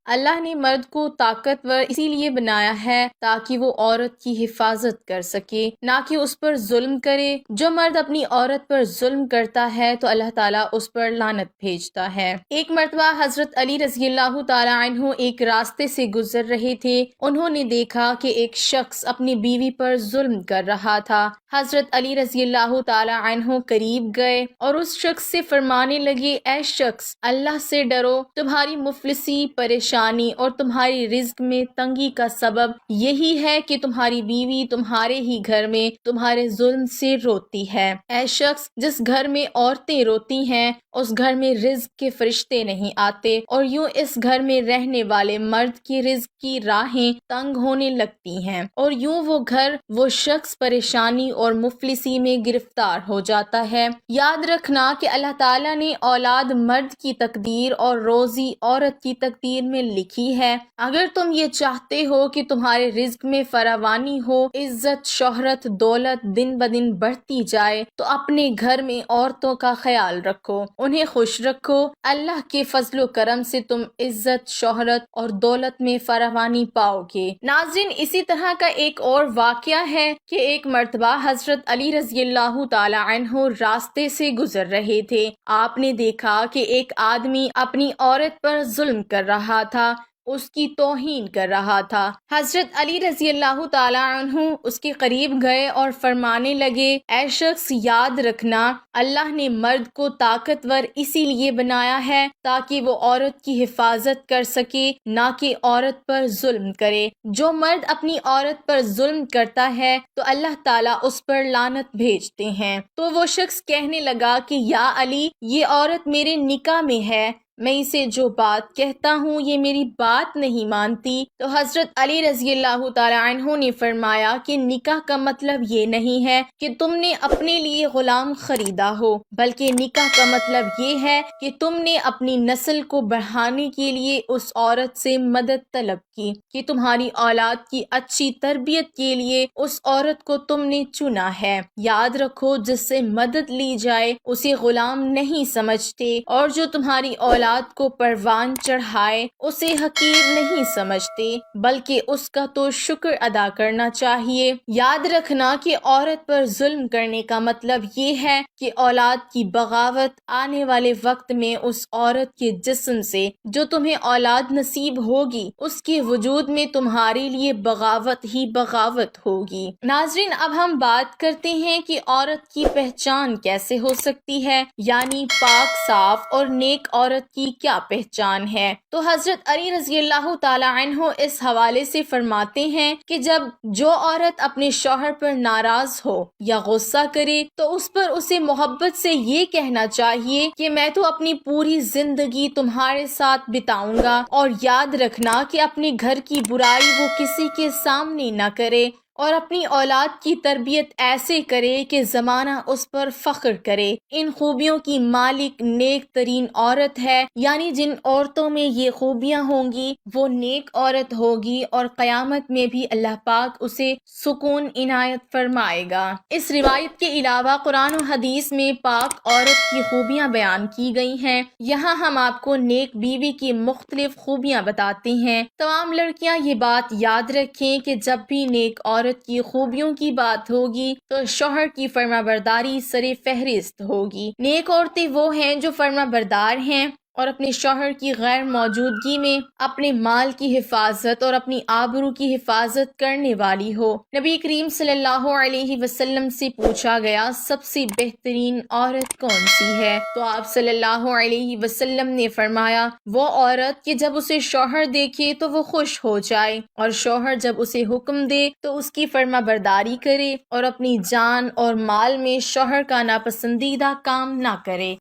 اللہ نے مرد کو طاقتور اسی لیے بنایا ہے تاکہ وہ عورت کی حفاظت کر سکے، نہ کہ اس پر ظلم کرے۔ جو مرد اپنی عورت پر ظلم کرتا ہے تو اللہ تعالیٰ اس پر لعنت بھیجتا ہے۔ ایک مرتبہ حضرت علی رضی اللہ تعالیٰ عنہ ایک راستے سے گزر رہے تھے۔ انہوں نے دیکھا کہ ایک شخص اپنی بیوی پر ظلم کر رہا تھا۔ حضرت علی رضی اللہ تعالیٰ عنہ قریب گئے اور اس شخص سے فرمانے لگے، اے شخص، اللہ سے ڈرو، تمہاری مفلسی، پریشانی اور تمہاری رزق میں تنگی کا سبب یہی ہے کہ تمہاری بیوی تمہارے ہی گھر میں تمہارے ظلم سے روتی ہے۔ اے شخص، جس گھر میں عورتیں روتی ہیں اس گھر میں رزق کے فرشتے نہیں آتے، اور یوں اس گھر میں رہنے والے مرد کی رزق کی راہیں تنگ ہونے لگتی ہیں، اور یوں وہ گھر، وہ شخص پریشانی اور مفلسی میں گرفتار ہو جاتا ہے۔ یاد رکھنا کہ اللہ تعالیٰ نے اولاد مرد کی تقدیر اور روزی عورت کی تقدیر میں لکھی ہے۔ اگر تم یہ چاہتے ہو کہ تمہارے رزق میں فراوانی ہو، عزت، شہرت، دولت دن بدن بڑھتی جائے، تو اپنے گھر میں عورتوں کا خیال رکھو، انہیں خوش رکھو۔ اللہ کے فضل و کرم سے تم عزت، شہرت اور دولت میں فراوانی پاؤ گے۔ ناظرین، اسی طرح کا ایک اور واقعہ ہے کہ ایک مرتبہ حضرت علی رضی اللہ تعالی عنہ راستے سے گزر رہے تھے۔ آپ نے دیکھا کہ ایک آدمی اپنی عورت پر ظلم کر رہا تھا، اس کی توہین کر رہا تھا۔ حضرت علی رضی اللہ تعالی عنہ اس کے قریب گئے اور فرمانے لگے، اے شخص، یاد رکھنا، اللہ نے مرد کو طاقتور اسی لیے بنایا ہے تاکہ وہ عورت کی حفاظت کر سکے، نہ کہ عورت پر ظلم کرے۔ جو مرد اپنی عورت پر ظلم کرتا ہے تو اللہ تعالیٰ اس پر لعنت بھیجتے ہیں۔ تو وہ شخص کہنے لگا کہ یا علی، یہ عورت میرے نکاح میں ہے، میں اسے جو بات کہتا ہوں یہ میری بات نہیں مانتی۔ تو حضرت علی رضی اللہ تعالی عنہ نے فرمایا کہ نکاح کا مطلب یہ نہیں ہے کہ تم نے اپنے لیے غلام خریدا ہو، بلکہ نکاح کا مطلب یہ ہے کہ تم نے اپنی نسل کو بڑھانے کے لیے اس عورت سے مدد طلب کی، کہ تمہاری اولاد کی اچھی تربیت کے لیے اس عورت کو تم نے چنا ہے۔ یاد رکھو، جس سے مدد لی جائے اسے غلام نہیں سمجھتے، اور جو تمہاری اولاد کو پروان چڑھائے اسے حقیر نہیں سمجھتے، بلکہ اس کا تو شکر ادا کرنا چاہیے۔ یاد رکھنا کہ عورت پر ظلم کرنے کا مطلب یہ ہے کہ اولاد کی بغاوت آنے والے وقت میں اس عورت کے جسم سے جو تمہیں اولاد نصیب ہوگی، اس کے وجود میں تمہارے لیے بغاوت ہی بغاوت ہوگی۔ ناظرین، اب ہم بات کرتے ہیں کہ عورت کی پہچان کیسے ہو سکتی ہے، یعنی پاک، صاف اور نیک عورت کی کیا پہچان ہے۔ تو حضرت علی رضی اللہ تعالی عنہ اس حوالے سے فرماتے ہیں کہ جب جو عورت اپنے شوہر پر ناراض ہو یا غصہ کرے تو اس پر اسے محبت سے یہ کہنا چاہیے کہ میں تو اپنی پوری زندگی تمہارے ساتھ بتاؤں گا، اور یاد رکھنا کہ اپنے گھر کی برائی وہ کسی کے سامنے نہ کرے، اور اپنی اولاد کی تربیت ایسے کرے کہ زمانہ اس پر فخر کرے۔ ان خوبیوں کی مالک نیک ترین عورت ہے، یعنی جن عورتوں میں یہ خوبیاں ہوں گی وہ نیک عورت ہوگی، اور قیامت میں بھی اللہ پاک اسے سکون عنایت فرمائے گا۔ اس روایت کے علاوہ قرآن و حدیث میں پاک عورت کی خوبیاں بیان کی گئی ہیں۔ یہاں ہم آپ کو نیک بیوی کی مختلف خوبیاں بتاتے ہیں۔ تمام لڑکیاں یہ بات یاد رکھیں کہ جب بھی نیک عورت کی خوبیوں کی بات ہوگی تو شوہر کی فرما برداری سر فہرست ہوگی۔ نیک عورتیں وہ ہیں جو فرما بردار ہیں اور اپنے شوہر کی غیر موجودگی میں اپنے مال کی حفاظت اور اپنی آبرو کی حفاظت کرنے والی ہو۔ نبی کریم صلی اللہ علیہ وسلم سے پوچھا گیا، سب سے بہترین عورت کون سی ہے؟ تو آپ صلی اللہ علیہ وسلم نے فرمایا، وہ عورت کہ جب اسے شوہر دیکھے تو وہ خوش ہو جائے، اور شوہر جب اسے حکم دے تو اس کی فرما برداری کرے، اور اپنی جان اور مال میں شوہر کا ناپسندیدہ کام نہ کرے۔